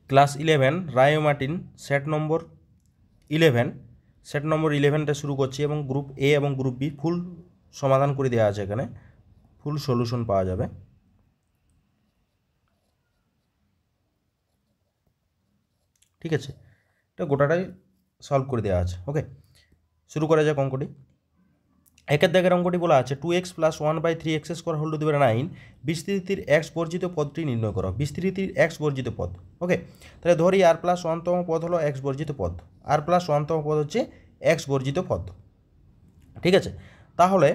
Class 11 রায় Martin set number 11টা শুরু করছি এবং গ্রুপ এ এবং গ্রুপ বি ফুল সমাধান করে দেওয়া আছে, এখানে ফুল সলিউশন পাওয়া যাবে। ঠিক আছে, এটা গোটাটাই সলভ করে দেওয়া আছে। ওকে, শুরু করা যাক অঙ্কটি। একের দাগের অঙ্কটি বলা আছে 2x + 1/3x² whole to the power 9 বিস্তৃতির x বর্জিত পদটি নির্ণয় করো। বিস্তৃতির x বর্জিত পদ। ওকে, তাহলে ধরি r+1তম পদ হলো x বর্জিত পদ, r+1তম পদ হচ্ছে x বর্জিত পদ। ঠিক আছে, তাহলে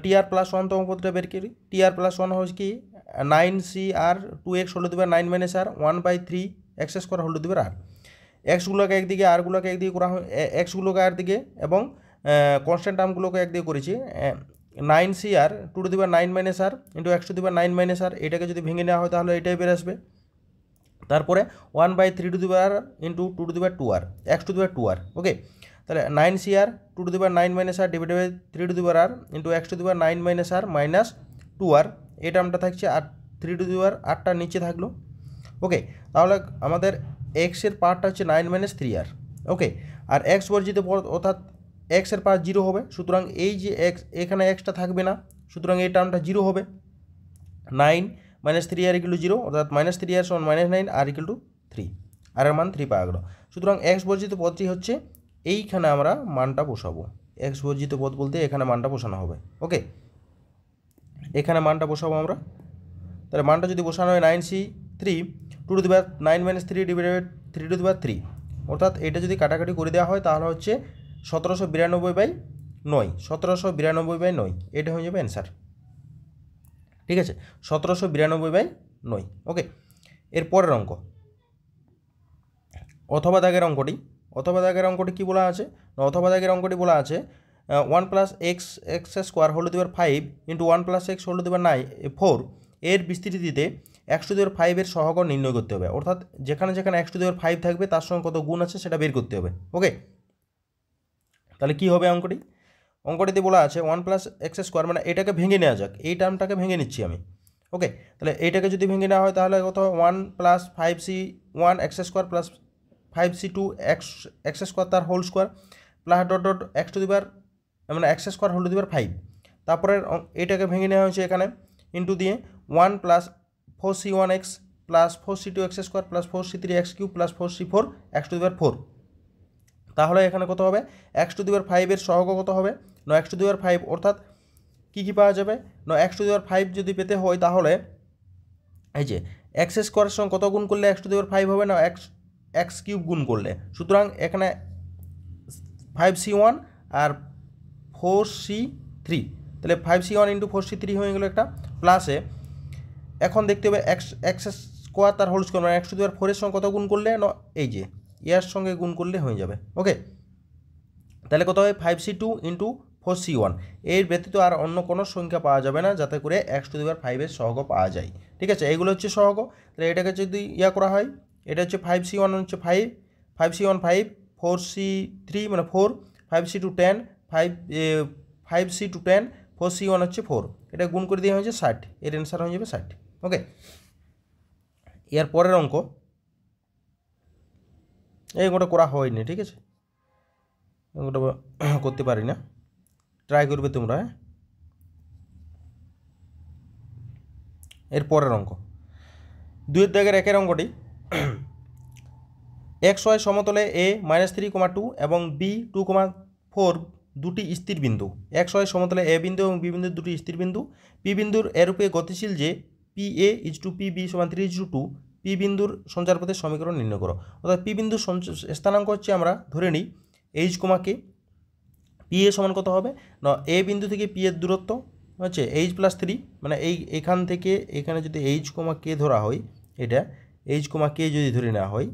tr+1তম পদটা বের করি। tr+1 হচ্ছে কি 9cr 2x whole to the power 9 - r 1/3x² whole to the power r। এক্সগুলোকে একদিকে আরগুলোকে একদিকে করা হয়, এক্সগুলোকে একদিকে এবং কনস্ট্যান্ট টার্মগুলোকে একদিকে করেছি। 9cr 2 to the power 9 - r into x to the power 9 - r, এটাকে যদি ভেঙে নেওয়া হয় তাহলে এটাই বের আসবে। তারপরে 1/3 to the power into 2 to the power 2r x to the power 2r। Okay, তাহলে 9cr 2 to the power 9 - r divided by 3 to the power r into x to the power 9 - r minus 2r, এই টার্মটা থাকছে আর 3 to the পাওয়ার rটা নিচে থাকলো। ওকে, তাহলে আমাদের এক্সের পাওয়ারটা হচ্ছে 9 - 3r। ওকে, আর এক্স বর্জিত পদ অর্থাৎ এক্সের পাওয়ার 0 হবে, সুতরাং এই যে এক্স এখানে এক্সটা থাকবে না, সুতরাং এই টার্মটা 0 হবে। 9 - 3r = 0, অর্থাৎ -3r = -9 r = 3, আর এর মান 3 পাওয়া গেল। সুতরাং এক্স বর্জিত পদটি হচ্ছে এইখানে আমরা মানটা বসাবো। এক্স বর্জিত পদ বলতে এখানে মানটা বসানো হবে। ওকে, এখানে মানটা বসাবো আমরা। তাহলে মানটা যদি বসানো হয় 9c3 2 to the power 9 - 3 divided by 3 to the power 3, অর্থাৎ এটা যদি কাটাকাটি করে দেওয়া হয় তাহলে হচ্ছে 1792/9, 1792/9, এটা হয়ে যাবে অ্যান্সার। ঠিক আছে, 1792/9। ওকে, এর পরের অঙ্ক অথবা দাগের অঙ্কটি। অথবা দাগের অঙ্কটি কী বলা আছে? অথবা দাগের অঙ্কটি বলা আছে 1 + x² whole to the power 5 into 1 + x whole to the power 4 এর বিস্তৃতিতে x টু দি পাওয়ার 5 এর সহগ নির্ণয় করতে হবে। অর্থাৎ যেখানে যেখানে x টু দি পাওয়ার 5 থাকবে তার সঙ্গে কত গুণ আছে সেটা বের করতে হবে। ওকে, তাহলে কী হবে অঙ্কটি? অঙ্কটিতে বলা আছে 1 + x² মানে এটাকে ভেঙে নেওয়া যাক, এই টার্মটাকে ভেঙে নিচ্ছি আমি। ওকে, তাহলে এইটাকে যদি ভেঙে নেওয়া হয় তাহলে কত 1 + 5c1 x² plus 5c2 x² তার whole square plus dot dot x to the power মানে x² whole to the power 5। তারপরে এটাকে ভেঙে নেওয়া হয়েছে এখানে ইন্টু দিয়ে 1 + 4c1x plus 4c2 x² plus 4c3 x³ plus 4c4 x to the power 4। তাহলে এখানে কত হবে? x টু দি পাওয়ার 5 এর সহগ কত হবে? না x টু দি পাওয়ার 5, অর্থাৎ কী কী পাওয়া যাবে? না x টু দি পাওয়ার 5 যদি পেতে হয় তাহলে এই যে x² সঙ্গে কত গুণ করলে x টু দি পাওয়ার 5 হবে? না x³ গুণ করলে। সুতরাং এখানে 5c1 আর 4c3, তাহলে 5c1 ইন্টু 4c3 হয়ে গেলো একটা প্লাসে। এখন দেখতে হবে x² তার হোল স্কোয়ার মানে x টু দি পাওয়ার 4 এর সঙ্গে কত গুণ করলে? না এই যে এর সঙ্গে গুণ করলে হয়ে যাবে। ওকে, তাহলে কত হবে? 5c2 ইন্টু 4c1, এর ব্যতীত আর অন্য কোনো সংখ্যা পাওয়া যাবে না যাতে করে x টু দি পাওয়ার 5 এর সহগ পাওয়া যায়। ঠিক আছে, এইগুলো হচ্ছে সহগ। তাহলে এটাকে যদি করা হয়, এটা হচ্ছে 5c1 হচ্ছে 5, 5c1 5, 4c3 মানে 4, 5c2 10, 5c2 10, 4c1 হচ্ছে 4, এটা গুণ করে দিয়ে হয়েছে 60, এর অ্যান্সার হয়ে যাবে 60। ওকে, এর পরের অঙ্ক এই অঙ্কটা করা হয়নি। ঠিক আছে, অঙ্কটা করতে পারি না, ট্রাই করবে তোমরা। এর পরের অঙ্ক 2 দাগের 1 অঙ্কটি xy সমতলে a -3,2 এবং b 2,4 দুটি স্থির বিন্দু। xy সমতলে a বিন্দু এবং b বিন্দু দুটি স্থির বিন্দু। p বিন্দুর এরূপে গতিশীল যে pa = pb = 3:2। p বিন্দুর সঞ্চারপথের সমীকরণ নির্ণয় করো। অর্থাৎ p বিন্দুর স্থানাঙ্ক হচ্ছে আমরা ধরে নিই h, k। p এ সমান কত হবে? না a বিন্দু থেকে p এর দূরত্ব হচ্ছে h + 3, মানে এখান থেকে এখানে যদি h, k ধরা হয়, এটা h, k যদি ধরে নেওয়া হয়,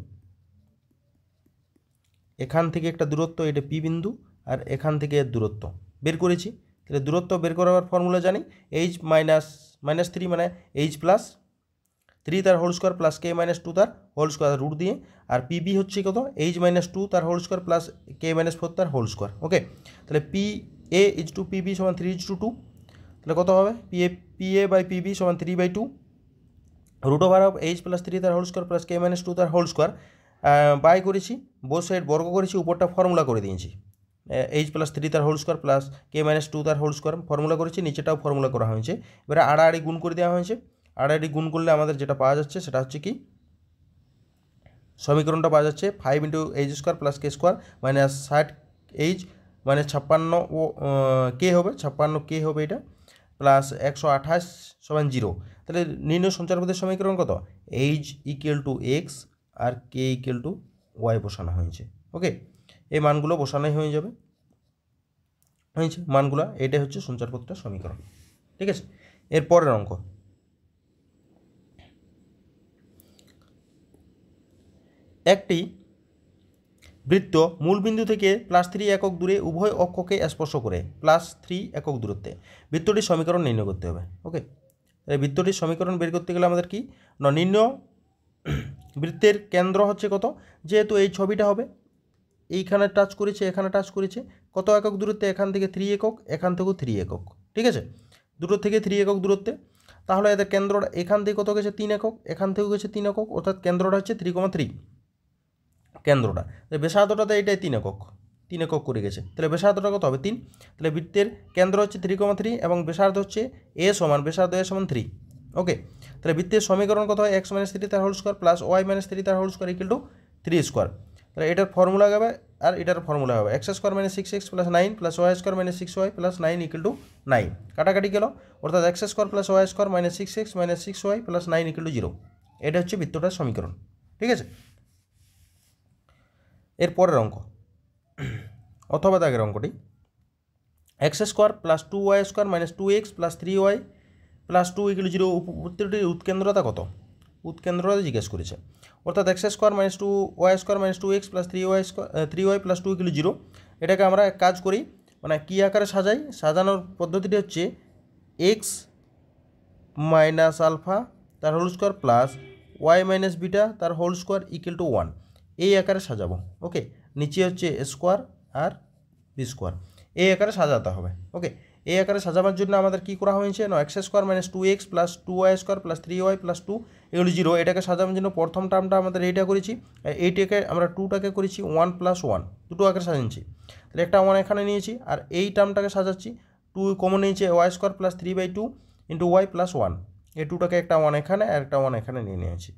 এখান থেকে একটা দূরত্ব, এটা p বিন্দু, আর এখান থেকে এর দূরত্ব বের করেছি। তাহলে দূরত্ব বের করার ফর্মুলা জানি, h - 3 মানে h + 3 তার হোল স্কোয়ার প্লাস k - 2 তার হোল স্কোয়ার রুট দিয়ে, আর pb হচ্ছে কত? h - 2 তার হোল স্কোয়ার প্লাস k - 4 তার হোল স্কোয়ার। ওকে, তাহলে pa = pb = 3:2। তাহলে কত হবে? pa/pb = 3/2 root over of H plus 3 তার whole square plus K minus 2 তার হোল স্কোয়ার বাই করেছি, বোথ সাইড বর্গ করেছি, উপরটা ফর্মুলা করে দিয়েছি এইচ প্লাস 3 তার whole square plus K minus 2 তার হোল স্কোয়ার ফর্মুলা করেছি, নিচেটাও ফর্মুলা করা হয়েছে। এবারে আড়াআড়ি গুণ করে দেওয়া হয়েছে। আড়াআড়ি গুণ করলে আমাদের যেটা পাওয়া যাচ্ছে সেটা হচ্ছে কি, সমীকরণটা পাওয়া যাচ্ছে 5 ইন্টু এইচ স্কোয়ার প্লাস কে স্কোয়ার মাইনাস 60 এইচ মানে 56 ও কে হবে, 56 কে হবে এটা, প্লাস 128 সমান 0। তাহলে নির্ণয় সঞ্চারপথের সমীকরণ কত, এইচ ইকুয়াল টু এক্স আর কে ইকুয়াল টু ওয়াই বসানো হয়েছে। ওকে, এই মানগুলো বসানোই হয়ে যাবে, হয়েছে মানগুলো, এটাই হচ্ছে সঞ্চারপথটার সমীকরণ। ঠিক আছে, এর পরের অঙ্ক, একটি বৃত্ত মূল বিন্দু থেকে +3 একক দূরে উভয় অক্ষকে স্পর্শ করে +3 একক দূরত্বে বৃত্তটির সমীকরণ নির্ণয় করতে হবে। ওকে, এই বৃত্তটির সমীকরণ বের করতে গেলে আমাদের কি না, নির্ণয় বৃত্তের কেন্দ্র হচ্ছে কত, যেহেতু এই ছবিটা হবে এইখানে টাচ করেছে, এখানে টাচ করেছে, কত একক দূরত্বে, এখান থেকে 3 একক, এখান থেকেও 3 একক। ঠিক আছে, দুটো থেকে 3 একক দূরত্বে, তাহলে এদের কেন্দ্রটা এখান থেকে কত গেছে 3 একক, এখান থেকেও গেছে 3 একক, অর্থাৎ কেন্দ্রটা হচ্ছে 3,3 কেন্দ্রটা, ব্যাসার্ধটাতে এইটাই 3 একক, 3 একক করে গেছে, তাহলে ব্যাসার্ধটা কত হবে 3। তাহলে বৃত্তের কেন্দ্র হচ্ছে 3,3 এবং ব্যাসার্ধ হচ্ছে ব্যাসার্ধ এ সমান 3। ওকে, তাহলে বৃত্তের সমীকরণ কত হয়, এক্স মাইনাস 3 তার whole square plus Y minus 3 তার whole square equal to 3 square. তাহলে এটার ফর্মুলা হবে আর এটার ফর্মুলা হবে X square minus 6x plus 9 plus Y square minus 6y plus 9 equal to 9। কাটাকাটি গেল, অর্থাৎ X square plus Y square minus 6x minus 6y plus 9 equal to 0। এটা হচ্ছে বৃত্তটার সমীকরণ। ঠিক আছে, এর পরের অঙ্ক অথবা দাগের অঙ্কটি, x square plus 2y square minus 2x plus 3y plus 2 equal 0 বৃত্তটির উৎকেন্দ্রতা কত, উৎকেন্দ্রতা জিজ্ঞেস করেছে। অর্থাৎ X square minus 2y square minus 2x plus 3y plus 2 equal 0। এটাকে আমরা এক কাজ করি, মানে কী আকারে সাজাই, সাজানোর পদ্ধতিটি হচ্ছে এক্স মাইনাস আলফা তার whole square plus Y minus beta তার হোল স্কোয়ার ইকুয়াল টু 1, এই আকারে সাজাবো। ওকে, নিচে হচ্ছে স্কোয়ার আর বি স্কোয়ার, এই আকারে সাজাতে হবে। ওকে, এই আকারে সাজাবার জন্য আমাদের কী করা হয়েছে না, x square minus 2x plus 2y square plus 3y plus 2 এগুলো 0, এটাকে সাজানোর জন্য প্রথম টার্মটা আমাদের এইটা করেছি, এইটাকে আমরা 2টাকে করেছি 1 প্লাস 1, দুটো আকারে সাজাচ্ছি। তাহলে একটা 1 এখানে নিয়েছি আর এই টার্মটাকে সাজাচ্ছি, 2 কমন নিয়েছে Y square plus 3/2 into Y plus 1, এই 2টাকে একটা 1 এখানে আর একটা 1 এখানে নিয়ে নিয়েছি।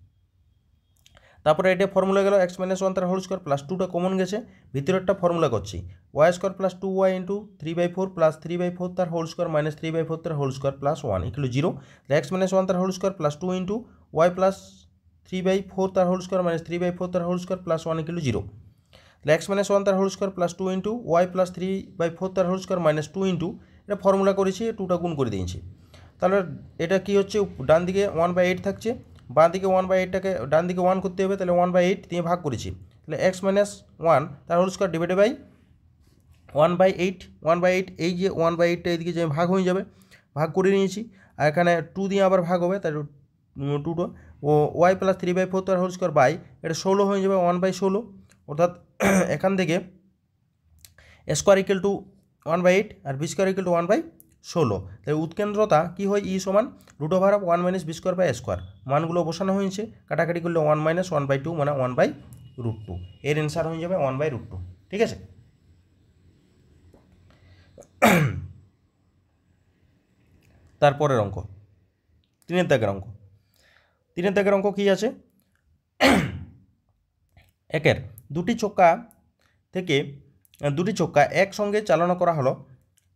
তারপরে এটা ফর্মুলা গেল এক্স মাইনাস 1 তার হোল স্কোয়ার প্লাস 2টা কমন গেছে, ভিতরে একটা ফর্মুলা করছি Y square plus 2y into 3/4 plus 3/4 তার হোল স্কোয়ার মাইনাস 3/4 তার whole square plus 1 equal 0। X minus 1 তার whole square plus 2 into Y plus 3/4 তার হোল স্কোয়ার মাইনাস 3/4 তার whole square plus 1 equal 0। X minus 1 তার whole square plus 2 into Y plus 3/4 তার whole square minus 2 into, এটা formula করেছি, 2টা গুণ করে দিয়েছি। তাহলে এটা কি হচ্ছে, ডান দিকে 1/8 থাকছে, বাঁ দিকে 1/8টাকে ডান দিকে 1 করতে হবে, তাহলে 1/8 দিয়ে ভাগ করেছি, তাহলে এক্স মাইনাস 1 তার হোল স্কোয়ার ডিভাইডেড বাই 1/8 এই যে 1/8টা এদিকে যে ভাগ হয়ে যাবে, ভাগ করে নিয়েছি, আর এখানে 2 দিয়ে আবার ভাগ হবে, তাহলে 2টো ও ওয়াই প্লাস 3/4 তার হোল স্কোয়ার বাই এটা 16 হয়ে যাবে 1/16, অর্থাৎ এখান থেকে স্কোয়ার ইকুয়াল টু 1/8 আর বি স্কোয়ার ইকুয়াল টু 1/16। তাই উৎকেন্দ্রতা কী হয়, ই সমান root over of 1 minus B square by square, মানগুলো বসানো হয়েছে, কাটাকাটি করলে 1 মাইনাস 1/2 মানে 1/√2, এর অ্যান্সার হয়ে যাবে 1/√2। ঠিক আছে, তারপরের অঙ্ক 3 দাগের অঙ্ক, 3 দাগের অঙ্ক কী আছে, একের দুটি চক্কা একসঙ্গে চালনা করা হলো,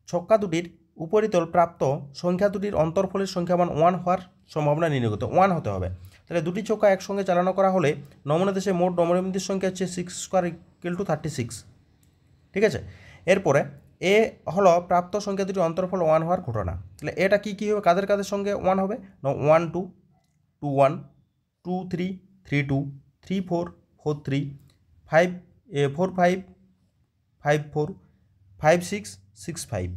ছক্কা দুটির উপরিতল প্রাপ্ত সংখ্যা দুটির অন্তরফলের সংখ্যামান 1 হওয়ার সম্ভাবনা নির্ণয় করতে 1 হতে হবে। তাহলে দুটি চক্কা একসঙ্গে চালনা করা হলে নমুনা দেশে মোট নমুনাবিন্দুর সংখ্যা হচ্ছে 6 স্কোয়ার ইকুয়াল টু 36। ঠিক আছে, এরপরে এ হলো প্রাপ্ত সংখ্যা দুটির অন্তরফল 1 হওয়ার ঘটনা। তাহলে এটা কী হবে, কাদের সঙ্গে 1 হবে, 1 2 2 1 2 3 3 2 3 4 4 3 5 4 5 5 4 5 6 6 5,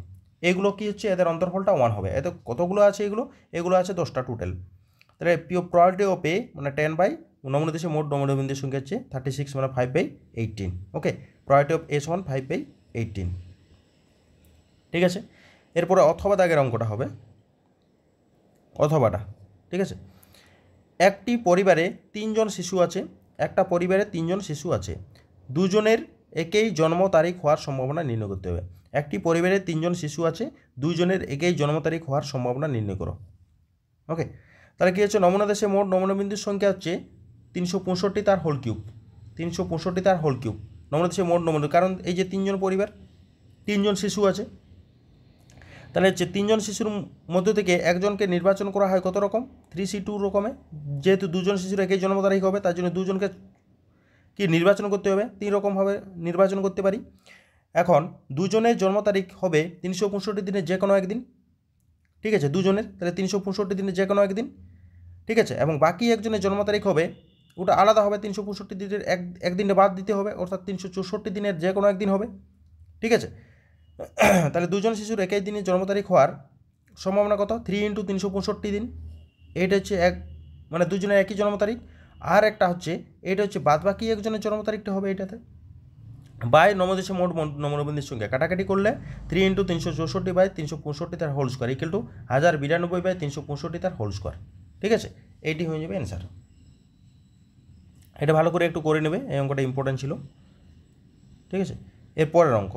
এগুলো কি হচ্ছে, এদের অন্তর্ফলটা 1 হবে। এতে কতগুলো আছে, এগুলো আছে 10টা টোটাল। তাহলে প্রবাবিলিটি অফ এ মানে 10 বাই নমুনা দেশে মোট নমুনাবিন্দুর সংখ্যা হচ্ছে 36 মানে 5/18। ওকে, প্রবাবিলিটি অফ এ সমান 5/18। ঠিক আছে, এরপরে অথবা দাগের অঙ্কটা হবে, অথবাটা। ঠিক আছে, একটি পরিবারে 3 জন শিশু আছে, একটা পরিবারে 3 জন শিশু আছে, দুজনের একই জন্ম তারিখ হওয়ার সম্ভাবনা নির্ণয় করতে হবে। একটি পরিবারে 3 জন শিশু আছে, দুজনের একই জন্ম তারিখ হওয়ার সম্ভাবনা নির্ণয় করো। ওকে, তাহলে কী হচ্ছে, নমুনা দেশে মোট নমুনা বিন্দুর সংখ্যা হচ্ছে 365 তার হোল কিউব। 365 তার হোল কিউব নমুনা দেশে মোট নমুনা, কারণ এই যে 3 জন পরিবার, 3 জন শিশু আছে, তাহলে হচ্ছে 3 জন শিশুর মধ্য থেকে একজনকে নির্বাচন করা হয় কত রকম, 3C2 রকমে। যেহেতু 2 জন শিশুর একই জন্ম তারিখ হবে, তার জন্য 2 জনকে কি নির্বাচন করতে হবে, 3 রকমভাবে নির্বাচন করতে পারি। এখন দুজনের জন্ম তারিখ হবে 365 দিনের যে কোনো একদিন, ঠিক আছে, দুজনের, তাহলে 365 দিনের যে কোনো একদিন, ঠিক আছে। এবং বাকি একজনের জন্ম তারিখ হবে, ওটা আলাদা হবে, 365 দিনের একদিনে বাদ দিতে হবে, অর্থাৎ 364 দিনের যে কোনো একদিন হবে, ঠিক আছে। তাহলে দুজন শিশুর একই দিনে জন্ম তারিখ হওয়ার সম্ভাবনা কত, 3 × 365 দিন। এইটা হচ্ছে মানে দুজনের একই জন্ম তারিখ। আর একটা হচ্ছে এটা হচ্ছে বাদ বাকি একজনের জন্ম তারিখটা হবে এটাতে, বাই নমদেশে মোট নমনবিন্দের সংখ্যা কাটাকাটি করলে 3 × 364 বাই 365 তার whole square equal to 1092 by 365 তার হোল স্কোয়ার, ঠিক আছে। এইটি হয়ে যাবে অ্যান্সার। এটা ভালো করে একটু করে নেবে, এই অঙ্কটা ইম্পর্টেন্ট ছিল, ঠিক আছে। এর পরের অঙ্ক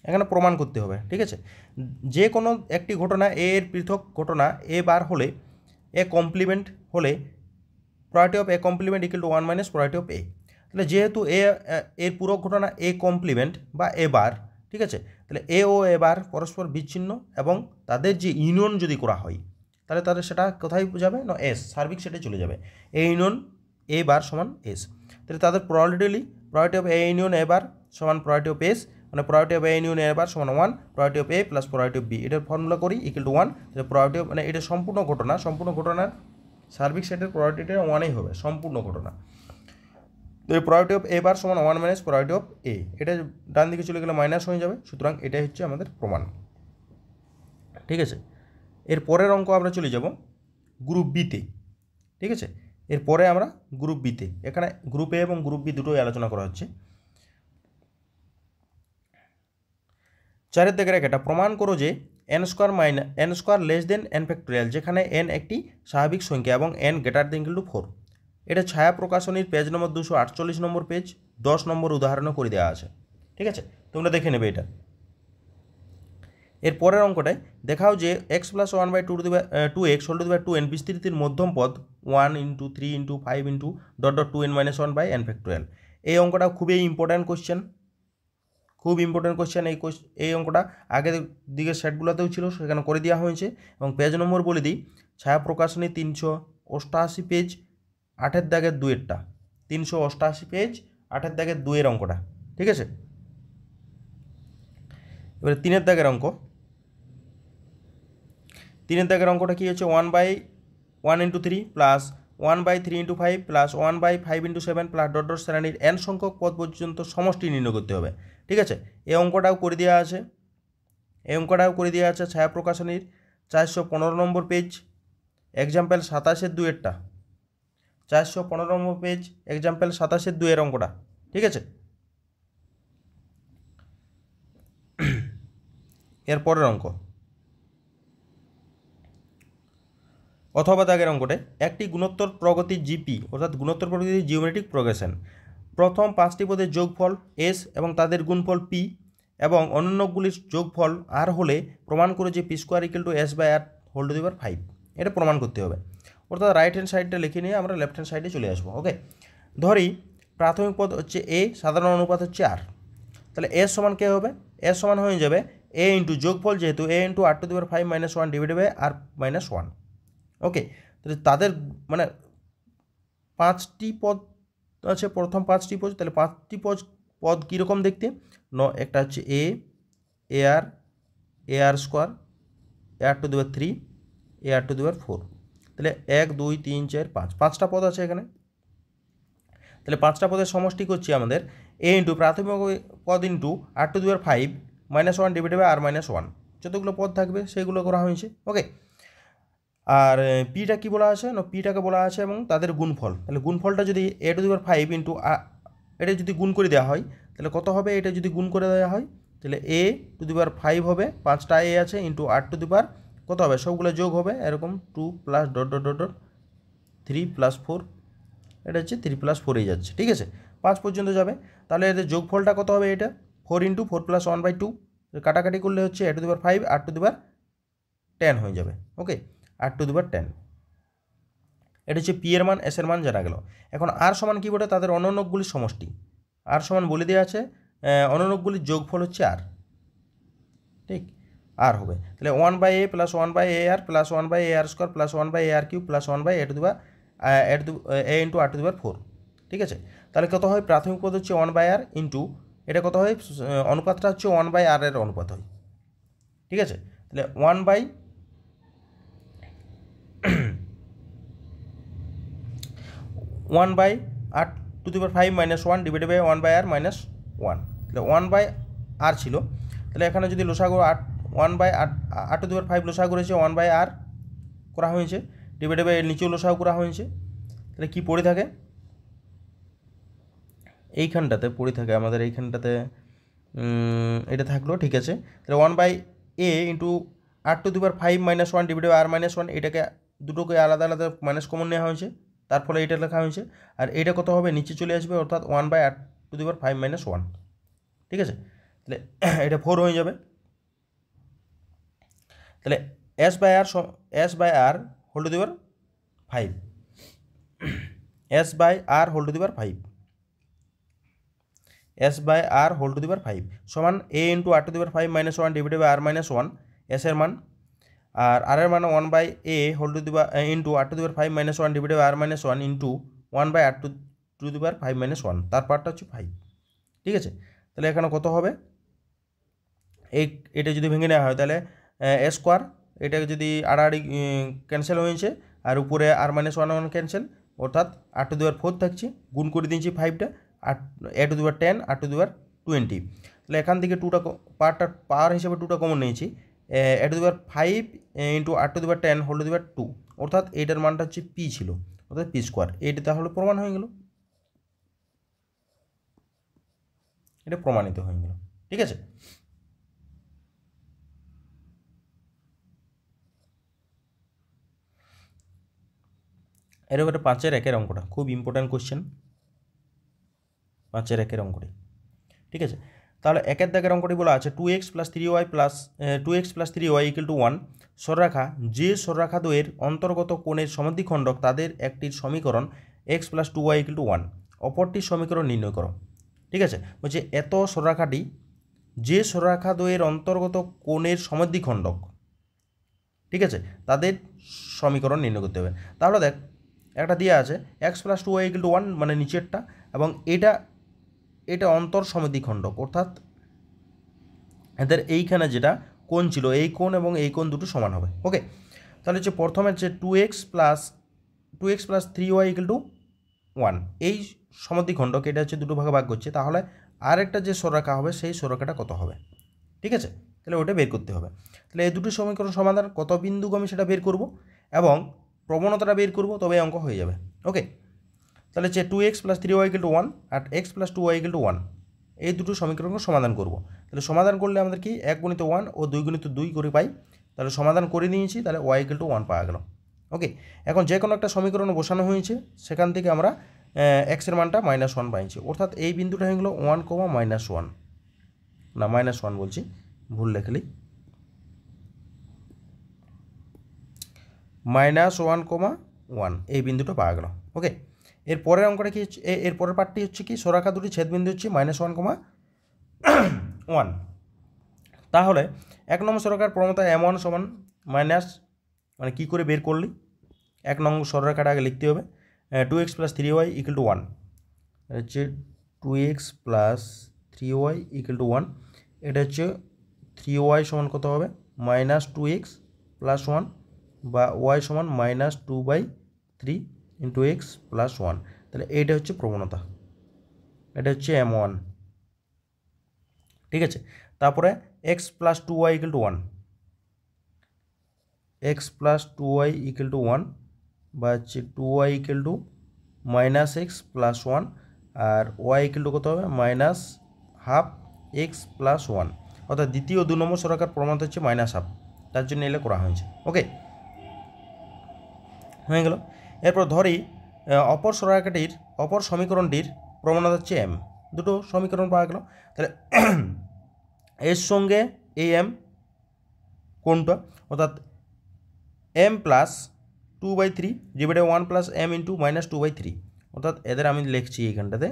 এখানে প্রমাণ করতে হবে, ঠিক আছে। যে কোনো একটি ঘটনা এ এর পৃথক ঘটনা এ বার হলে এ কমপ্লিমেন্ট হলে probability of A complement equal to 1 minus probability of A. তাহলে যেহেতু এর পুরো ঘটনা এ কমপ্লিমেন্ট বা এ বার, ঠিক আছে, তাহলে এ ও এ বার পরস্পর বিচ্ছিন্ন এবং তাদের যে ইউনিয়ন যদি করা হয় তাহলে তাদের সেটা কোথায় যাবে না এস, সার্বিক সেটে চলে যাবে। এ ইউনিয়ন এ বার সমান এস, তাহলে তাদের probability of A union A bar সমান প্রোবাবিলিটি অফ এস, মানে probability of A union A bar সমান 1, probability of A plus probability of B, এটার ফর্মুলা করি ইকুয়াল টু 1। তাহলে প্রোবাবিলিটি অফ মানে এটা সম্পূর্ণ ঘটনার সার্বিক সেটের প্রোবাবিলিটিটা 1ই হবে, সম্পূর্ণ ঘটনা। তো প্রোবাবিলিটি অফ এ বার সমান 1 মাইনাস প্রোবাবিলিটি অফ এ, এটা ডান দিকে চলে গেলে মাইনাস হয়ে যাবে, সুতরাং এটাই হচ্ছে আমাদের প্রমাণ, ঠিক আছে। এর পরের অঙ্ক আমরা চলে যাব গ্রুপ বিতে, ঠিক আছে। এরপরে আমরা গ্রুপ বিতে, এখানে গ্রুপ এ এবং গ্রুপ বি দুটোই আলোচনা করা হচ্ছে। 4 দাগের একটা প্রমাণ করো যে n square less than n factorial, যেখানে n একটি স্বাভাবিক সংখ্যা এবং n greater than equal to 4। এটা ছায়া প্রকাশনীর পেজ নম্বর 248 নম্বর পেজ, 10 নম্বর উদাহরণও করে দেওয়া আছে, ঠিক আছে, তোমরা দেখে নেবে এটা। এর পরের অঙ্কটায় দেখাও যে x + 1/2x whole to the power 2n বিস্তৃতির মধ্যম পদ 1 × 3 × 5 × ... 2n - 1 বাই n ফ্যাক্টোরিয়াল। এই অঙ্কটা খুবই ইম্পর্ট্যান্ট কোশ্চেন, খুব ইম্পর্ট্যান্ট কোশ্চেন। এই অঙ্কটা আগের দিকের সেটগুলোতেও ছিল, সেখানে করে দেওয়া হয়েছে। এবং পেজ নম্বর বলে দিই, ছায়া প্রকাশনী 388 পেজ 8 দাগের 2-এরটা, 388 পেজ 8 দাগের 2-এর অঙ্কটা, ঠিক আছে। এবারে 3 দাগের অঙ্ক, 3 দাগের অঙ্কটা কী হচ্ছে, 1/1 × 3 প্লাস 1/3 × 5 প্লাস 1/5 × 7 প্লাস ... শ্রেণীর n সংখ্যক পদ পর্যন্ত সমষ্টি নির্ণয় করতে হবে, ঠিক আছে। এই অঙ্কটাও করে দেওয়া আছে, ছায়া প্রকাশনীর 415 নম্বর পেজ, এক্সাম্পল 27-এর 2-এরটা, 415 নম্বর পেজ, এক্সাম্পল 27-এর 2-এর অঙ্কটা, ঠিক আছে। এরপরের অঙ্ক অথবা দাগের অঙ্কটে একটি গুণোত্তর প্রগতির জিপি অর্থাৎ গুণোত্তর প্রগতির জিওমেট্রিক প্রোগ্রেশন, প্রথম 5টি পদের যোগফল এস এবং তাদের গুণফল পি এবং অন্যান্যগুলির যোগফল আর হলে প্রমাণ করে যে P square equal to s/r whole to the power 5। এটা প্রমাণ করতে হবে, অর্থাৎ রাইট হ্যান্ড সাইডটা লিখে নিয়ে আমরা লেফট হ্যান্ড সাইডে চলে আসবো। ওকে, ধরি প্রাথমিক পদ হচ্ছে এ, সাধারণ অনুপাত হচ্ছে আর, তাহলে এস সমান কে হবে, এস সমান হয়ে যাবে এ ইন্টু যোগফল, যেহেতু A into r to the power 5 - 1 divided by r - 1। Okay, তাহলে তাদের মানে 5টি পদ আছে, প্রথম 5টি পদ, তাহলে 5টি পদ কীরকম দেখতে, একটা হচ্ছে ar square, ar to the power 3, ar to the power 4, তাহলে 1 2 3 4 5, 5টা পদ আছে এখানে। তাহলে 5টা পদের সমষ্টি করছি আমাদের এ ইন্টু প্রাথমিক পদ into r to the power 5 - 1 divided by r - 1, যতগুলো পদ থাকবে সেগুলো করা হয়েছে। ওকে, আর পিটা কি বলা আছে না, পিটাকে বলা আছে এবং তাদের গুণফল, তাহলে গুণফলটা যদি এ টু দি পাওয়ার 5 ইন্টু এটা যদি গুণ করে দেওয়া হয় তাহলে কত হবে, এটা যদি গুণ করে দেওয়া হয় তাহলে এ টু দি পাওয়ার 5 হবে, 5টা এ আছে, ইন্টু r টু দি পাওয়ার কত হবে, সবগুলো যোগ হবে এরকম 2 প্লাস ... 3+4, এটা হচ্ছে 3+4 যাচ্ছে, ঠিক আছে, 5 পর্যন্ত যাবে। তাহলে এদের যোগফলটা কত হবে? এটা 4 × 4 + 1/2, কাটাকাটি করলে হচ্ছে a⁵ 8⁻10 হয়ে যাবে। ওকে, 8⁻10, এটা হচ্ছে পি এর মান, এস এর মান জানা গেল। এখন আর সমান কী বলে? তাদের অনন্যকগুলির সমষ্টি। আর সমান বলে দেওয়া আছে, অনন্যকগুলির যোগফল হচ্ছে আর, ঠিক, আর হবে। তাহলে 1/a + 1/ar + 1/ar² + 1/ar³ + 1/a × r⁴, ঠিক আছে। তাহলে কত হয়? প্রাথমিক পদ হচ্ছে 1/r ইন্টু এটা কত হয়? অনুপাতটা হচ্ছে 1/r এর অনুপাত হয়, ঠিক আছে। তাহলে 1/8 ⁵ -1 ডিভাইডেড বাই 1/r - 1, তাহলে 1/r ছিল। তাহলে এখানে যদি লসাগু 1/8 লসাগু করেছে 1/r করা হয়েছে, ডিভাইডেড বাই নিচেও লসাগু করা হয়েছে। তাহলে কি পড়ে থাকে? এইখানটাতে পড়ে থাকে আমাদের, এইখানটাতে এটা থাকলো, ঠিক আছে। তাহলে 1/a × r⁵ -1 divided by r - 1, এটাকে দুটোকে আলাদা আলাদা মাইনাস কমন নেওয়া হয়েছে, তার ফলে এটা লেখা হয়েছে। আর এটা কত হবে? নিচে চলে আসবে, অর্থাৎ 1/r⁵ -1, ঠিক আছে। তাহলে এটা 4 হয়ে যাবে। তাহলে s/r whole to the power 5, s/r whole to the power 5, s/r whole to the power 5 সমান a × r⁵ -1 divided by r - 1, s এর মান, আর r এর মান 1/a whole to the power into r⁵ -1 divided by r - 1 into 1/r⁵ -1, তার পার্টটা হচ্ছে 5, ঠিক আছে। তাহলে এখানে কত হবে? এটা যদি ভেঙে নেওয়া হয় তাহলে a², এটাকে যদি আড়াআড়ি ক্যান্সেল হয়েছে, আর উপরে r - 1 ক্যান্সেল, অর্থাৎ r⁴ থাকছে, গুণ করে দিয়েছি 5টা, a⁻10 r⁻20। তাহলে এখান থেকে 2টা পাওয়ার হিসেবে 2টা কমন নিয়েছি, a⁵ into r⁻10 whole to the power 2, অর্থাৎ এইটার মানটা হচ্ছে p ছিল, অর্থাৎ p²। এইটা তাহলে প্রমাণ হয়ে গেল, এটা প্রমাণিত হয়ে গেল, ঠিক আছে। এরকম একটা 5-এর 1-এর অঙ্কটা খুব ইম্পর্ট্যান্ট কোশ্চেন, 5-এর 1-এর অঙ্কটি, ঠিক আছে। তাহলে 1-এর দাগের অঙ্কটি বলা আছে 2x + 3y = 1 সরলরেখা, যে সরলরেখা দ্বয়ের অন্তর্গত কোণের সমদ্বিখণ্ডক তাদের একটির সমীকরণ x + 2y = 1, অপরটির সমীকরণ নির্ণয় করো, ঠিক আছে। বলছে এত সরলরেখাটি যে সরলরেখা দ্বয়ের অন্তর্গত কোণের সমদ্বিখণ্ডক, ঠিক আছে, তাদের সমীকরণ নির্ণয় করতে হবে। তাহলে দেখ, একটা দেওয়া আছে x + 2y = 1, মানে নিচেরটা, এবং এটা অন্তর সমদ্বিখণ্ডক, অর্থাৎ এদের এইখানে যেটা কোণ ছিল, এই কোণ এবং এই কোণ দুটো সমান হবে। ওকে, তাহলে হচ্ছে প্রথমে হচ্ছে 2x + 3y = 1, এই সমদ্বিখণ্ডক, এটা হচ্ছে দুটো ভাগে ভাগ করছে। তাহলে আরেকটা যে সরলরেখা হবে সেই সরলরেখাটা কত হবে, ঠিক আছে। তাহলে ওটা বের করতে হবে। তাহলে এই দুটো সমীকরণ সমাধান কত বিন্দুগামী সেটা বের করব, এবং প্রবণতাটা বের করব, তবে অঙ্ক হয়ে যাবে। ওকে, তাহলে হচ্ছে 2x + 3y = 1 আর x + 2y = 1, এই দুটো সমীকরণকে সমাধান করব। তাহলে সমাধান করলে আমাদের কি 1 × 1 ও 2 × 2 করে পাই। তাহলে সমাধান করে নিয়েছি, তাহলে y = 1 পাওয়া গেল। ওকে, এখন যে কোনো একটা সমীকরণ বসানো হয়েছে, সেখান থেকে আমরা x এর মানটা -1 পাইছি, অর্থাৎ এই বিন্দুটা হয়ে গেল 1, -1, না -1 বলছি, ভুল লেখলি, -1, 1, এই বিন্দুটা পাওয়া গেল। ওকে, এর পরের অঙ্কটা কি হচ্ছে? এর পরের পার্টটি হচ্ছে কি, সরলরেখা দুটি ছেদবিন্দু হচ্ছে -1, 1। তাহলে 1 নম্বর সরলরেখার প্রবণতা m1 সমান মাইনাস, মানে কী করে বের করলি? 1 নম্বর সরলরেখাটা আগে লিখতে হবে, 2x + 3y = 1, হচ্ছে 2x + 3y = 1, এটা হচ্ছে 3y সমান কত হবে? -2x + 1, বা y সমান -2/3 × x + 1। তাহলে এইটা হচ্ছে প্রবণতা, এটা হচ্ছে m1, ঠিক আছে। তারপরে x + 2y = 1, x + 2y = 1, বা হচ্ছে 2y = -x + 1, আর y কত হবে? -12 x + 1, অর্থাৎ দ্বিতীয় 2 নম্বর সরলরেখার প্রবণতা হচ্ছে -12, তার জন্য এলে করা হয়েছে। ওকে, হয়ে গেল। এরপর ধরি অপর সরলরেখাটির অপর সমীকরণটির প্রবণতা হচ্ছে এম। দুটো সমীকরণ পাওয়া গেল। তাহলে এর সঙ্গে এই এম কোনটা, অর্থাৎ M plus 2/3 divided 1 plus M into minus 2/3, অর্থাৎ এদের আমি লিখছি এইখানটাতে,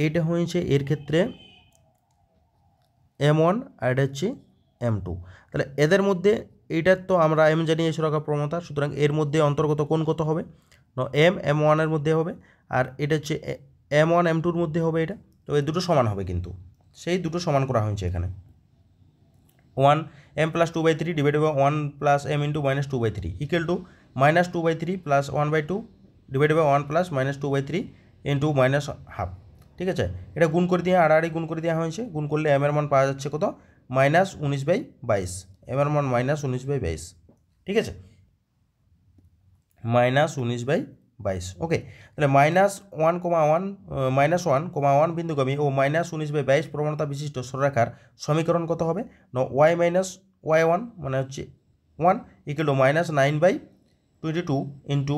এইটা হয়েছে এর ক্ষেত্রে M1 আর এটা হচ্ছে M2। তাহলে এদের মধ্যে এইটার তো আমরা এম জানি এই সরলরেখার প্রবণতা, সুতরাং এর মধ্যে অন্তর্গত কোণ কত হবে, M1 এর মধ্যে হবে, আর এটা হচ্ছে M1 M2 এর মধ্যে হবে এটা। তো এই দুটো সমান হবে, কিন্তু সেই দুটো সমান করা হয়েছে এখানে। 1 m plus 2/3 divided by 1 plus m into minus 2/3 equal to minus 2/3 plus 1/2 divided by 1 plus minus 2/3 into minus half. ঠিক আছে, এটা গুণ করে দিয়ে আড়াআড়ি গুণ করে দেওয়া হয়েছে। গুণ করলে m এর মান পাওয়া যাচ্ছে কত, মাইনাস 19/22। m এর মান মাইনাস 19/22। ঠিক আছে, মাইনাস 19/22। ওকে, তাহলে -1,1 বিন্দুগামী ও মাইনাস 19/22 প্রবণতা বিশিষ্ট সরলরেখার সমীকরণ কত হবে না, y মাইনাস y1 মানে হচ্ছে 1 equal to minus 9/22 into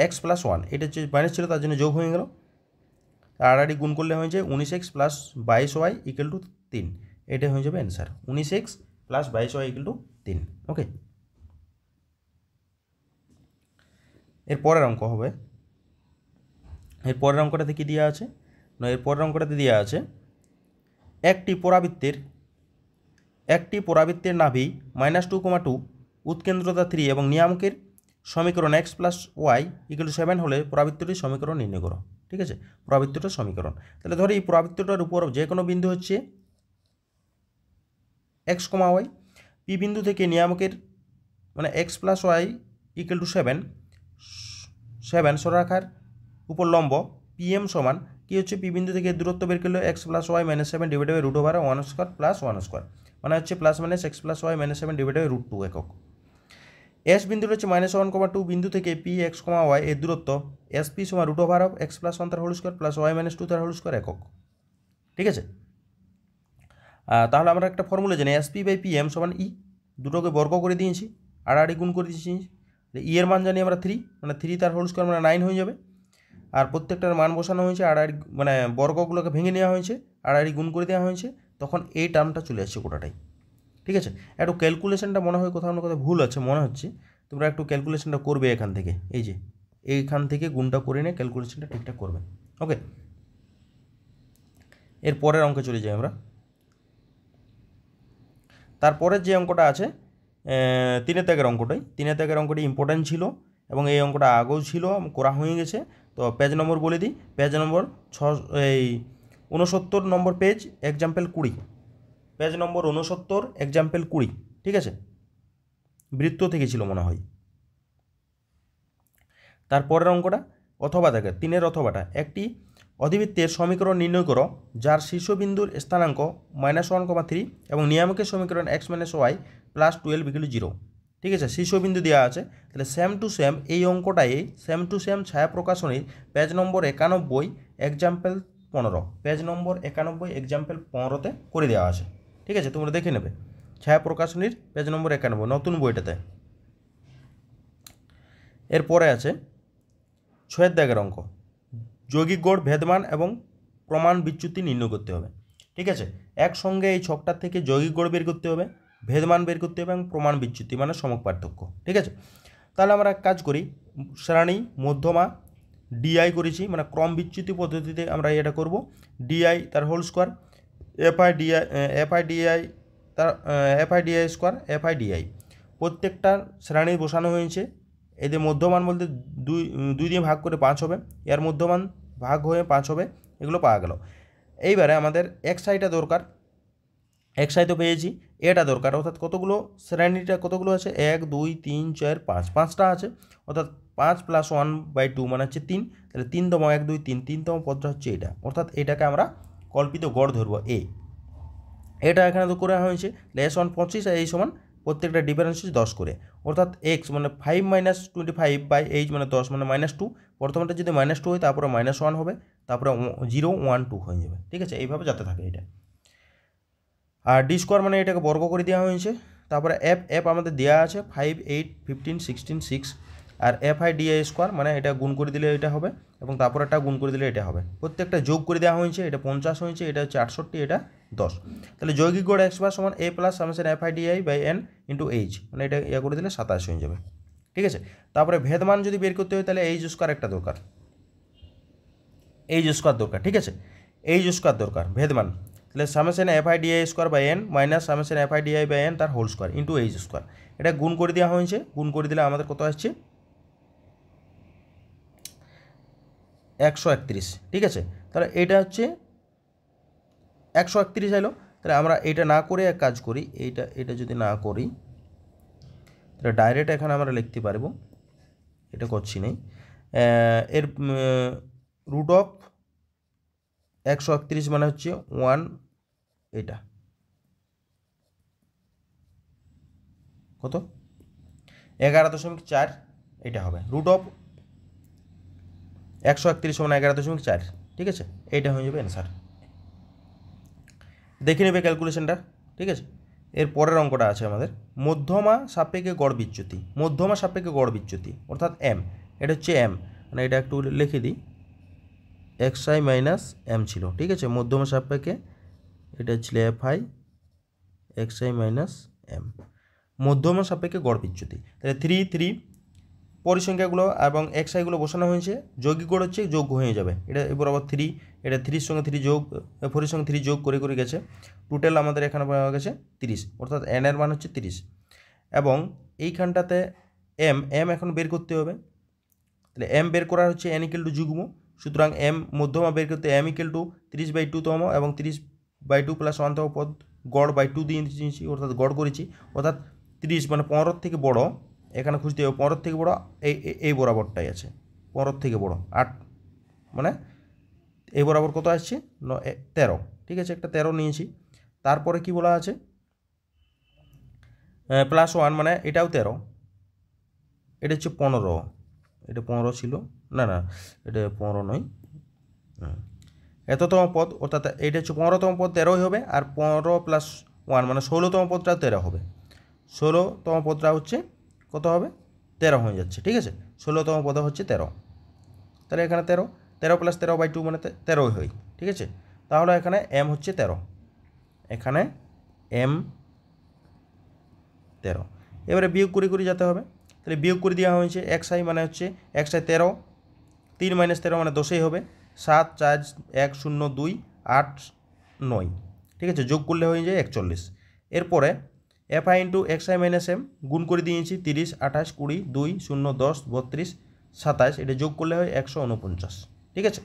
x plus 1। এটা হচ্ছে মাইনাস ছিল, তার জন্য যোগ হয়ে গেল। আড়াআড়ি গুণ করলে হয়েছে 19x plus 22y equal to 3। এটা হয়ে যাবে answer, 19x plus 22y equal to 3। ওকে, এর পরের অঙ্ক হবে, এর পরের অঙ্কটাতে কি দেওয়া আছে না, এর পরের অঙ্কটাতে দেওয়া আছে একটি পরাবৃত্তের নাভি -2,2 উৎকেন্দ্রতা 3 এবং নিয়ামকের সমীকরণ x plus Y equal to 7 হলে পরাবৃত্তটির সমীকরণ নির্ণয় করো। ঠিক আছে, পরাবৃত্তটার সমীকরণ। তাহলে ধরো এই পরাবৃত্তটার উপর যে কোনো বিন্দু হচ্ছে x, y, পি বিন্দু থেকে নিয়ামকের মানে x plus Y equal to 7 সরলরেখার উপর লম্ব PM সমান কি হচ্ছে, পি বিন্দু থেকে দূরত্ব বের করলে x plus Y minus 7 divided by √1² plus 1² মানে হচ্ছে plus minus x plus Y minus 7 divided by √2 একক। এস বিন্দুটা হচ্ছে -1,2 বিন্দু থেকে পি x, y এর দূরত্ব SP সমান √x প্লাস 1 তার whole square plus y minus 2 তার হোল স্কোয়ার একক। ঠিক আছে, তাহলে আমরা একটা ফর্মুলা জানি, SP/PM সমান ই, দুটোকে বর্গ করে দিয়েছি, আড়াআড়ি গুণ করে দিয়েছি। ই এর মান জানি আমরা 3, মানে 3 তার হোল স্কোয়ার মানে 9 হয়ে যাবে। আর প্রত্যেকটার মান বসানো হয়েছে, আড়াআড়ি মানে বর্গগুলোকে ভেঙে নেওয়া হয়েছে, আড়াআড়ি গুণ করে দেওয়া হয়েছে, তখন এই টার্মটা চলে আসছে গোটাটাই। ঠিক আছে, একটু ক্যালকুলেশনটা মনে হয় কোথাও না কোথাও ভুল আছে মনে হচ্ছে, তোমরা একটু ক্যালকুলেশনটা করবে এখান থেকে, এই যে এইখান থেকে গুণটা করে নিয়ে ক্যালকুলেশনটা ঠিকঠাক করবে। ওকে, এর পরের অঙ্কে চলে যাই আমরা। তারপরের যে অঙ্কটা আছে 3 দাগের অঙ্কটাই, 3 দাগের অঙ্কটি ইম্পর্ট্যান্ট ছিল এবং এই অঙ্কটা আগেও ছিল, করা হয়ে গেছে। তো পেজ নম্বর বলে দিই, page number 69 number page, example 20, page number 69 example 20। ঠিক আছে, বৃত্ত থেকে ছিল মনে হয়। তারপরের অঙ্কটা অথবা দেখে 3-এর অথবাটা, একটি অধিবৃত্তের সমীকরণ নির্ণয় করো যার শীর্ষবিন্দুর স্থানাঙ্ক -1,3 এবং নিয়ামকের সমীকরণ x - y plus 12 equal to 0। ঠিক আছে, শীর্ষবিন্দু দেওয়া আছে। তাহলে সেম টু সেম এই অঙ্কটাই সেম টু সেম ছায়া প্রকাশনীর page number 91 example 15, page number 91 example 15তে করে দেওয়া আছে। ঠিক আছে, তোমরা দেখে নেবে, ছায়া প্রকাশনীর পেজ নম্বর 91 নতুন বইটাতে। এরপরে আছে 6 দাগের অঙ্ক, যৌগিক গড়, ভেদমান এবং প্রমাণ বিচ্যুতি নির্ণয় করতে হবে। ঠিক আছে, একসঙ্গে এই ছকটার থেকে যৌগিক গড় বের করতে হবে, ভেদমান বের করতে হবে এবং প্রমাণ বিচ্যুতি মানে সমক পার্থক্য। ঠিক আছে, তাহলে আমরা এক কাজ করি, শ্রেণী মধ্যমা ডিআই করেছি, মানে ক্রম বিচ্যুতি পদ্ধতিতে আমরা এটা করব। ডিআই তার হোল স্কোয়ার, এফআই ডিআই তার স্কোয়ার, এফআই ডিআই প্রত্যেকটা শ্রেণী বসানো হয়েছে। এদের মধ্যমান বলতে 2 দিয়ে ভাগ করে 5 হবে, এর মধ্যমান ভাগ হয়ে 5 হবে, এগুলো পাওয়া গেল। এইবারে আমাদের এক্স আইটা দরকার, এক্স আই তো পেয়েছি, এটা দরকার, অর্থাৎ কতগুলো শ্রেণীটা কতগুলো আছে, 1 2 3 4 5, 5টা আছে, অর্থাৎ 5 প্লাস 1/2 মানে হচ্ছে 3। তাহলে 3তম 1 2 3, 3তম পদটা হচ্ছে এটা, অর্থাৎ এটাকে আমরা কল্পিত গড় ধরবো এ। এটা এখানে তো করা হয়েছে, লেস 1 25 আর এই সমান প্রত্যেকটা ডিফারেন্স হচ্ছে 10 করে, অর্থাৎ এক্স মানে 5 - 25/8 মানে 10 মানে -2। প্রথমটা যদি -2 হয় তারপরে -1 হবে, তারপরে 0 1 2 হয়ে যাবে। ঠিক আছে, এইভাবে যাতে থাকে এটা। আর ডি স্কোয়ার মানে এটাকে বর্গ করে দেওয়া হয়েছে। তারপরে এফ আমাদের দেওয়া আছে 5 8 15 16 6, আর FI DI স্কোয়ার মানে এটা গুণ করে দিলে এটা হবে এবং তারপর একটা গুণ করে দিলে এটা হবে। প্রত্যেকটা যোগ করে দেওয়া হয়েছে, এটা 50 হয়েছে, এটা হচ্ছে 68, এটা 10। তাহলে যৌগিক গড় x বার সমান a plus summation FI DI by n into H, মানে এটা ইয়ে করে দিলে 27 হয়ে যাবে। ঠিক আছে, তারপরে ভেদমান যদি বের করতে হয় তাহলে এইচ স্কোয়ার একটা দরকার, এইচ স্কোয়ার দরকার। ঠিক আছে, এইচ স্কোয়ার দরকার ভেদমান। তাহলে summation FI DI square by n minus summation FI DI by n তার whole square into H square, এটা গুণ করে দেওয়া হয়েছে। গুণ করে দিলে আমাদের কত আসছে 131। ঠিক আছে, তাহলে এটা হচ্ছে 131 এলো। তাহলে আমরা এটা না করে এক কাজ করি, এটা যদি না করি তাহলে ডাইরেক্ট এখানে আমরা লিখতে পারবো, এটা করছি নেই। এর রুট অফ 131 মানে হচ্ছে 1, এটা কত 11.4, এটা হবে রুট অফ 131 সমান 11.4। ঠিক আছে, এইটা হয়ে যাবে অ্যান্সার। দেখে নেবে ক্যালকুলেশনটা। ঠিক আছে, এর পরের অঙ্কটা আছে আমাদের মধ্যমা সাপেক্ষে গড় বিচ্যুতি। মধ্যমা সাপেক্ষে গড় বিচ্যুতি অর্থাৎ m, এটা হচ্ছে m, মানে এটা একটু লিখে দিই, xi মাইনাস m ছিল। ঠিক আছে, মধ্যমা সাপেক্ষে এটা ছিল FI xi মাইনাস m, মধ্যমা সাপেক্ষে গড় বিচ্যুতি। তাহলে 3 3 পরিসংখ্যাগুলো এবং xi-গুলো বসানো হয়েছে, যৌগিক গড় হচ্ছে যোগ হয়ে যাবে, এটা বরাবর 3, এটা 3 সঙ্গে 3 যোগ, 4 সঙ্গে 3 যোগ করে গেছে, টোটাল আমাদের এখানে পাওয়া গেছে 30, অর্থাৎ n এর মান হচ্ছে 30। এবং এইখানটাতে m এখন বের করতে হবে। তাহলে m বের করা হচ্ছে n ইকুয়াল টু যুগ্ম, সুতরাং m মধ্যমা বের করতে m ইকুয়াল টু 30/2 তম এবং 30/2 প্লাস 1 তম পদ গড় বাই 2 দিয়ে নিয়েছি, অর্থাৎ গড় করেছি, অর্থাৎ 30 মানে 15 থেকে বড়, এখানে খুঁজতে হবে 15 থেকে বড়, এই বরাবরটাই আছে 15 থেকে বড় 8, মানে এই বরাবর কত আসছে 13। ঠিক আছে, একটা 13 নিয়েছি। তারপরে কি বলা আছে প্লাস 1 মানে এটাও 13, এটা হচ্ছে 15, এটা 15 ছিল না, এটা 15 নয়, এততম পদ, অর্থাৎ এটা হচ্ছে 15তম পদ 13ই হবে, আর 15 প্লাস 1 মানে 16তম পদটা 13 হবে, 16তম পদটা হচ্ছে কত হবে 13 হয়ে যাচ্ছে। ঠিক আছে, 16তম পদ হচ্ছে 13, তাহলে এখানে 13 প্লাস 13/2 মানে 13ই হয়। ঠিক আছে, তাহলে এখানে m হচ্ছে 13, এখানে m 13। এবারে বিয়োগ করে যেতে হবে, তাহলে বিয়োগ করে দেওয়া হয়েছে xi মানে হচ্ছে xi 13, 3 - 13 মানে 10ই হবে, 7 4 1 0 2 8 9। ঠিক আছে, যোগ করলে হয়ে যায় 41। এরপরে FI into xi minus m গুণ করে দিয়েছি, 30 28 20 2 0 10 32 27, এটা যোগ করলে হয় 149। ঠিক আছে,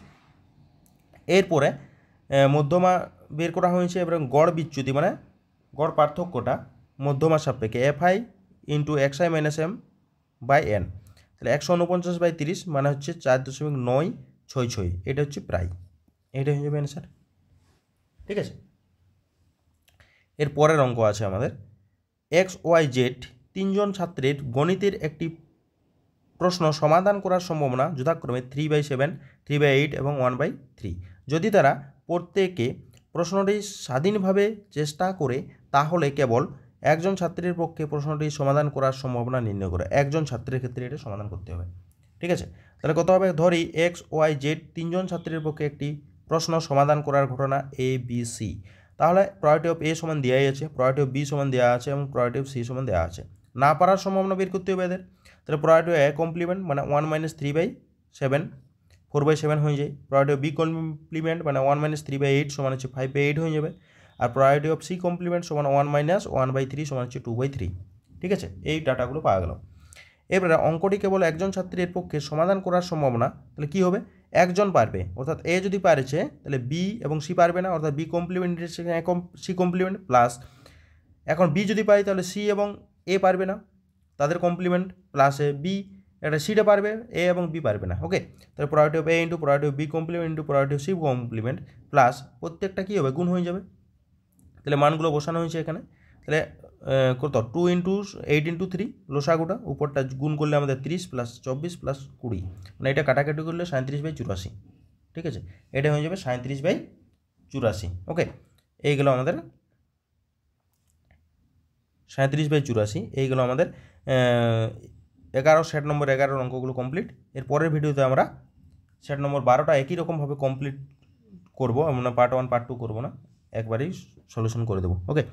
এরপরে মধ্যমা বের করা হয়েছে এবং গড় বিচ্যুতি মানে গড় পার্থক্যটা মধ্যমা সাপেক্ষে FI into xi minus m by n, তাহলে 149/30 মানে হচ্ছে 4.966, এটা হচ্ছে প্রায়, এটা হয়ে যাবে অ্যান্সার। ঠিক আছে, এর পরের অঙ্ক আছে আমাদের XYZ তিনজন ছাত্রের গণিতের একটি প্রশ্ন সমাধান করার সম্ভাবনা যথাক্রমে 3/7, 3/8 এবং 1/3। যদি তারা প্রত্যেকে প্রশ্নটি স্বাধীনভাবে চেষ্টা করে তাহলে কেবল একজন ছাত্রের পক্ষে প্রশ্নটি সমাধান করার সম্ভাবনা নির্ণয় করে। একজন ছাত্রের ক্ষেত্রে এটা সমাধান করতে হবে। ঠিক আছে, তাহলে কত হবে, ধরি XYZ তিনজন ছাত্রের পক্ষে একটি প্রশ্ন সমাধান করার ঘটনা ABC, তাহলে প্রায়োরিটি অফ A সমান দেওয়াই আছে, প্রায়োরিটি অফ B সমান দেওয়া আছে এবং প্রায়োরিটি অফ C সমান দেওয়া আছে। না পারার সম্ভাবনা বের করতে হবে এদের, তাহলে প্রায়োরিটি অফ A কমপ্লিমেন্ট মানে 1 - 3/7, 4/7 হয়ে যায়। প্রায়োরিটি অফ B কমপ্লিমেন্ট মানে 1 - 3/8 সমান হচ্ছে 5/8 হয়ে যাবে। আর প্রায়োরিটি অফ C কমপ্লিমেন্ট সমান 1 - 1/3 সমান হচ্ছে 2/3। ঠিক আছে, এই ডাটাগুলো পাওয়া গেল। এবারে অঙ্কটি কেবল একজন ছাত্রের পক্ষে সমাধান করার সম্ভাবনা, তাহলে কি হবে, একজন পারবে, অর্থাৎ A যদি পারছে তাহলে B এবং C পারবে না, অর্থাৎ B complement C complement plus, এখন B যদি পাই তাহলে C এবং A পারবে না, তাদের কমপ্লিমেন্ট প্লাসে B, এটা Cটা পারবে, A এবং B পারবে না। ওকে, তাহলে priority of A into priority of B complement into priority of C complement plus প্রত্যেকটা কী হবে, গুণ হয়ে যাবে। তাহলে মানগুলো বসানো হয়েছে এখানে, তাহলে কত 2 × 8 × 3 লসাগুটা, উপরটা গুণ করলে আমাদের 30 প্লাস 24 প্লাস 20, মানে এটা কাটাকাটি করলে 37/84। ঠিক আছে, এটা হয়ে যাবে 37/84। ওকে, এইগুলো আমাদের 37/84, এইগুলো আমাদের 11 সেট নম্বর 11 অঙ্কগুলো কমপ্লিট। এর পরের ভিডিওতে আমরা সেট নম্বর 12টা একই রকমভাবে কমপ্লিট করবো, আমরা পার্ট 1 পার্ট 2 করবো না, একবারেই সলিউশন করে দেবো। ওকে।